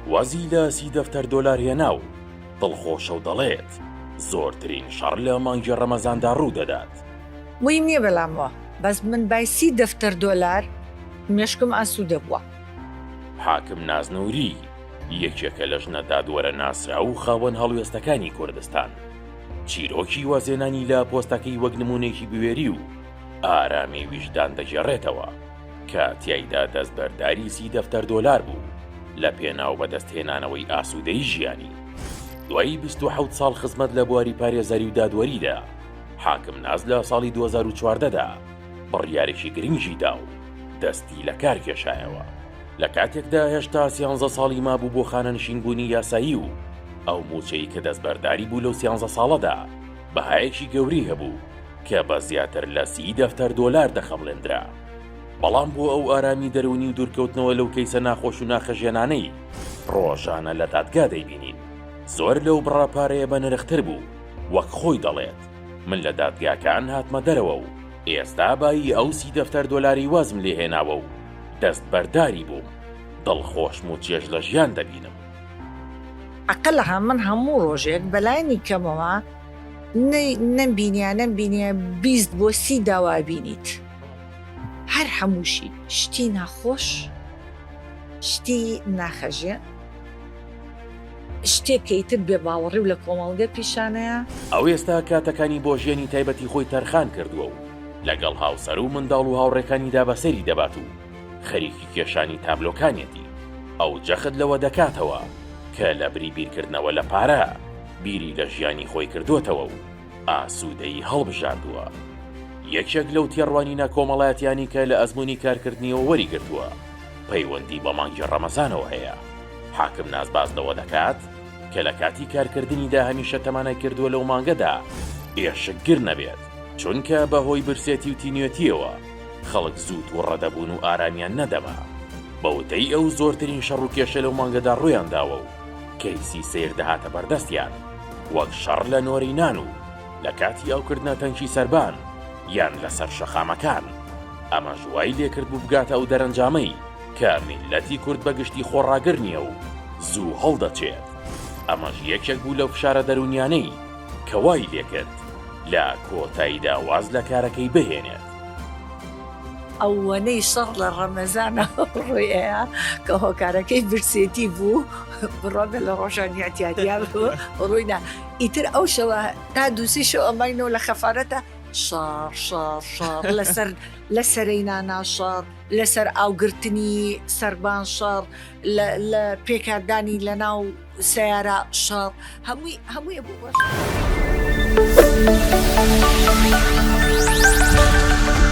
وازی لە 30 دەفتەر دۆلار هێناو دڵخۆشە و دەڵێت زۆرترین شەڕ لە مانگی ڕەمەزاندا ڕوو دەدات. وی نییە بەلامەوە بەس من بای 30 دەفتەر دۆلار مێشکم ئاسوودە بووە. حاکم نازنەوری یەکێکە لە ژنە دادوەرە ناسرا و خاوەن هەڵوێستەکانی کوردستان، چیرۆکی وازێنانی لە پۆستەکەی وەک نمونەیەکی بوێری و ئارامی ویژدان دەگێڕێتەوە کە تیایدا دەستبەرداری 30 دەفتەر دۆلار بوو لە پێناو بەدەستهێنانەوەی ئاسوودەی ژیانی. دوای 27 ساڵ خزمەت لە بواری پارێزەری و دادوەریدا، حاکم ناز لە ساڵی 2014دا بڕیارێکی گرنگی دا و دەستی لە کار کێشایەوە. لە کاتێکدا هێشتا 13 ساڵی مابوو بۆ خانەنشینبوونی یاسایی و ئەو موچەی کە دەستبەرداری بوو لەو 13 ساڵەدا بەهایەکی گەوری هەبوو کە بە زیاتر لە 30 دەفتەر دۆلار دەخەڵێندرا. بەڵام بۆ ئەو ئارامی دەرونی و دوورکەوتنەوە لەو کەیسە ناخۆش و ناخەژێنانەی ڕۆژانە لە دادگا دەیبینین، زۆر لەو بڕاپارەیە بە نرختر بوو. وەک خۆی دەڵێت، من لە دادگاکان هاتمە دەرەوە و ئێستا بایی ئەو 30 دەفتەر دۆلاری وازم لێ هێناوە و دەست بەرداری بووم، دڵخۆشم و چێژ لە ژیان دەبینم. عقلها من هەموو ڕۆژێک بەلایانی کەمەوە نەمبینیە 20 بۆ 30 داوا بینیت. هەر هەمووشی شتی ناخۆش، شتی ناخەژێ، شتێکیتر بێ باوەڕی و لە کۆمەڵگە پیشانەیە. ئەو ئێستا کاتەکانی بۆ ژیانی تایبەتی خۆی تەرخان کردووە و لەگەڵ هاوسەر و منداڵ و هاوڕێکانیدا بەسەری دەبات و خەریکی کێشانی تابلۆکانێتی. ئەو جەخت لەوە دەکاتەوە کە لە بری بیرکردنەوە لە پارە بیری لە ژیانی خۆی کردوتەوە و ئاسوودەی هەڵبژاردووە. یەکێک لەو تێڕوانینە کۆمەڵایەتیانی کە لە ئەزمموی کارکردنیەوە وەریگرتووە پەیوەندی بە مانگی ڕەمەزانەوە هەیە. حاکم نازبازنەوە دەکات کە لە کاتی کارکردنیدا هەمیشە تەمانای کردووە لەو مانگەدا ئێشکگر نەبێت، چونکە بەهۆی برسێتی و تینوێتیەوە خەڵک زووت و ڕەدەبوون و ئارامیان نەدەما. بەوتەی ئەو زۆرترین شەڕ و کێشە لەو مانگەدا ڕوویان داوە و کەیسی سیر دەهاتە بەردەستیان، وەک شەڕ لە نۆرینان و لە کاتی ئەوکردنە تەنکی سەربان یان لەسەر شەخامەکان. ئەمە ژوای لێکرد بوو بگاتە ئەو دەرەنجامەی کە میلەتی کورد بەگشتی خۆڕاگر نییە و زوو هەڵدەچێت. ئەمەش یەکێک بوو لەو فشارە دەرونیانەی کە وای لێکرد لە کۆتاییدا واز لە کارەکەی بهێنێت. ئەوەنەی شەڕ لە ڕەمەزانە ڕوویەیە کە هۆکارەکەی برسێتی بوو بڕۆبێ لە ڕۆژانی ئەتیادیا ڕوویدا. ئیتر ئەو شەوە تا دووسی شەو ئەمەینەوە لە خەفارەتە شەڕ لە سەرەینانا شەڕ، لەسەر ئاوگرتنی سەربان شەڕ، لە پێکاردانی لە ناو سەیارە شەڕ، هەمووی بوو بەش.